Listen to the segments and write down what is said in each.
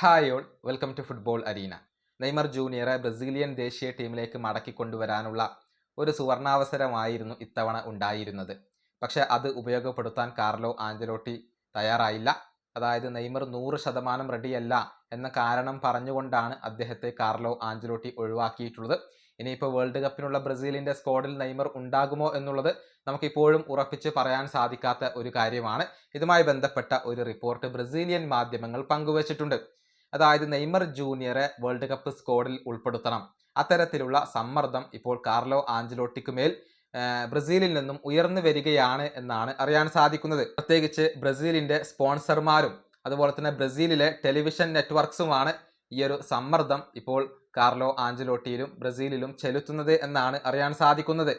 Hi all, welcome to football arena. Neymar ജൂനിയറെ Brazilian ദേശീയ ടീമിലേക്ക് മടക്കിക്കൊണ്ടുവരാനുള്ള ഒരു സുവർണാവസരമായിരുന്നു ഇത്തവണ ഉണ്ടായിരുന്നത്. പക്ഷേ അത് ഉപയോഗപ്പെടുത്താൻ കാർലോ ആഞ്ചലോട്ടി തയ്യാറായില്ല. അതായത് നെയ്മർ 100% റെഡിയല്ല എന്ന കാരണം പറഞ്ഞുകൊണ്ടാണ് അദ്ദേഹത്തെ കാർലോ ആഞ്ചലോട്ടി ഒഴിവാക്കിയിട്ടുള്ളത്. ഇനിയിപ്പോൾ വേൾഡ് കപ്പിനുള്ള ബ്രസീലിൻ്റെ സ്ക്വാഡിൽ നെയ്മർ ഉണ്ടാകുമോ എന്നുള്ളത് നമുക്കിപ്പോഴും ഉറപ്പിച്ച് പറയാൻ സാധിക്കാത്ത ഒരു കാര്യമാണ്. ഇതുമായി ബന്ധപ്പെട്ട ഒരു റിപ്പോർട്ട് ബ്രസീലിയൻ മാധ്യമങ്ങൾ പങ്കുവച്ചിട്ടുണ്ട്. അതായത് നെയ്മർ ജൂനിയറെ വേൾഡ് കപ്പ് സ്ക്വാഡിൽ ഉൾപ്പെടുത്തണം. അത്തരത്തിലുള്ള സമ്മർദ്ദം ഇപ്പോൾ കാർലോ ആഞ്ചലോട്ടിക്ക് മേൽ ബ്രസീലിൽ നിന്നും ഉയർന്നു വരികയാണ് എന്നാണ് അറിയാൻ സാധിക്കുന്നത്. പ്രത്യേകിച്ച് ബ്രസീലിൻ്റെ സ്പോൺസർമാരും അതുപോലെ തന്നെ ബ്രസീലിലെ ടെലിവിഷൻ നെറ്റ്വർക്ക്സുമാണ് ഈ ഒരു സമ്മർദ്ദം ഇപ്പോൾ കാർലോ ആഞ്ചലോട്ടിയിലും ബ്രസീലിലും ചെലുത്തുന്നത് എന്നാണ് അറിയാൻ സാധിക്കുന്നത്.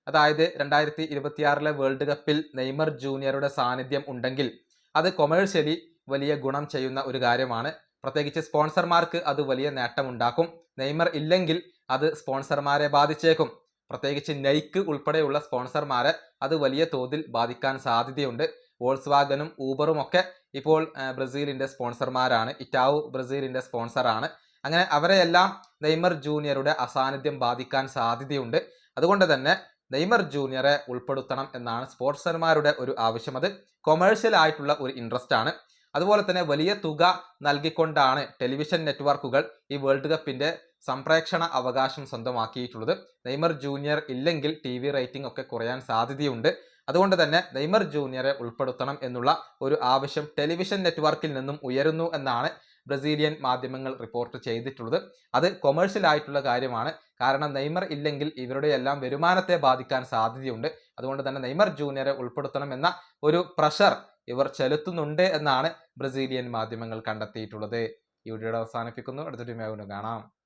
അതായത് 2026 വേൾഡ് കപ്പിൽ നെയ്മർ ജൂനിയറുടെ സാന്നിധ്യം ഉണ്ടെങ്കിൽ അത് കൊമേഴ്ഷ്യലി വലിയ ഗുണം ചെയ്യുന്ന ഒരു കാര്യമാണ്. പ്രത്യേകിച്ച് സ്പോൺസർമാർക്ക് അത് വലിയ നേട്ടമുണ്ടാക്കും. നെയ്മർ ഇല്ലെങ്കിൽ അത് സ്പോൺസർമാരെ ബാധിച്ചേക്കും. പ്രത്യേകിച്ച് നൈക്ക് ഉൾപ്പെടെയുള്ള സ്പോൺസർമാരെ അത് വലിയ തോതിൽ ബാധിക്കാൻ സാധ്യതയുണ്ട്. വോൾസ്വാഗനും ഊബറും ഒക്കെ ഇപ്പോൾ ബ്രസീലിൻ്റെ സ്പോൺസർമാരാണ്. ഇറ്റാവു ബ്രസീലിൻ്റെ സ്പോൺസറാണ്. അങ്ങനെ അവരെയെല്ലാം നെയ്മർ ജൂനിയറുടെ അസാന്നിധ്യം ബാധിക്കാൻ സാധ്യതയുണ്ട്. അതുകൊണ്ട് തന്നെ നെയ്മർ ജൂനിയറെ ഉൾപ്പെടുത്തണം എന്നാണ് സ്പോൺസർമാരുടെ ഒരു ആവശ്യം. അത് കൊമേഴ്ഷ്യൽ ആയിട്ടുള്ള ഒരു ഇൻട്രസ്റ്റ് ആണ്. അതുപോലെ തന്നെ വലിയ തുക നൽകിക്കൊണ്ടാണ് ടെലിവിഷൻ നെറ്റ്വർക്കുകൾ ഈ വേൾഡ് കപ്പിന്റെ സംപ്രേക്ഷണ അവകാശം സ്വന്തമാക്കിയിട്ടുള്ളത്. നെയ്മർ ജൂനിയർ ഇല്ലെങ്കിൽ TV റേറ്റിംഗ് ഒക്കെ കുറയാൻ സാധ്യതയുണ്ട്. അതുകൊണ്ട് തന്നെ നെയ്മർ ജൂനിയറെ ഉൾപ്പെടുത്തണം എന്നുള്ള ഒരു ആവശ്യം ടെലിവിഷൻ നെറ്റ്വർക്കിൽ നിന്നും ഉയരുന്നു എന്നാണ് ബ്രസീലിയൻ മാധ്യമങ്ങൾ റിപ്പോർട്ട് ചെയ്തിട്ടുള്ളത്. അത് കൊമേഴ്ഷ്യൽ ആയിട്ടുള്ള കാര്യമാണ്. കാരണം നെയ്മർ ഇല്ലെങ്കിൽ ഇവരുടെ എല്ലാം വരുമാനത്തെ ബാധിക്കാൻ സാധ്യതയുണ്ട്. അതുകൊണ്ട് തന്നെ നെയ്മർ ജൂനിയറെ ഉൾപ്പെടുത്തണം എന്ന ഒരു പ്രഷർ ഇവർ ചെലുത്തുന്നുണ്ട് എന്നാണ് ബ്രസീലിയൻ മാധ്യമങ്ങൾ കണ്ടെത്തിയിട്ടുള്ളത്. ഈ വീഡിയോ അവസാനിപ്പിക്കുന്നു. അടുത്തൊരു വീഡിയോയിൽ കാണാം.